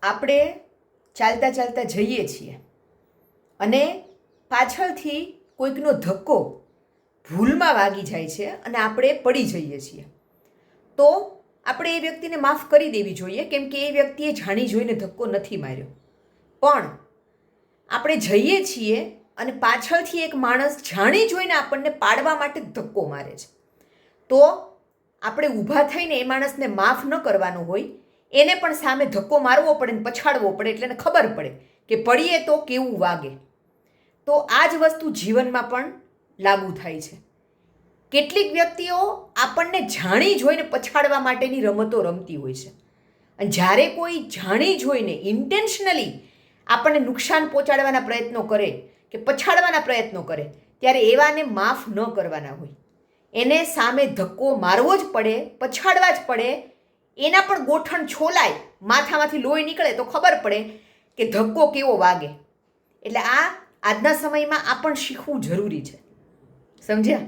આપણે ચાલતા ચાલતા જઈએ છીએ અને પાછળથી કોઈકનો ધક્કો ભૂલમાં વાગી જાય છે અને આપણે પડી જઈએ છીએ, તો આપણે એ વ્યક્તિને માફ કરી દેવી જોઈએ, કેમ કે એ વ્યક્તિએ જાણી જોઈને ધક્કો નથી માર્યો. પણ આપણે જઈએ છીએ અને પાછળથી એક માણસ જાણી જોઈને આપણને પાડવા માટે ધક્કો મારે છે, તો આપણે ઊભા થઈને એ માણસને માફ ન કરવાનો હોય, એને પણ સામે ધક્કો મારવો પડે ને પછાડવો પડે, એટલે એને ખબર પડે કે પડીએ તો કેવું વાગે. તો આ જ વસ્તુ જીવનમાં પણ લાગુ થાય છે. કેટલીક વ્યક્તિઓ આપણને જાણી જોઈને પછાડવા માટેની રમતો રમતી હોય છે, અને જ્યારે કોઈ જાણી જોઈને ઇન્ટેન્શનલી આપણને નુકસાન પહોંચાડવાના પ્રયત્નો કરે કે પછાડવાના પ્રયત્નો કરે, ત્યારે એવાને માફ ન કરવાના હોય. એને સામે ધક્કો મારવો જ પડે, પછાડવા જ પડે. એના પણ ગોઠણ છોલાય, માથામાંથી લોહી નીકળે તો ખબર પડે કે ધક્કો કેવો વાગે. એટલે આજના સમયમાં આ પણ શીખવું જરૂરી છે. સમજ્યા?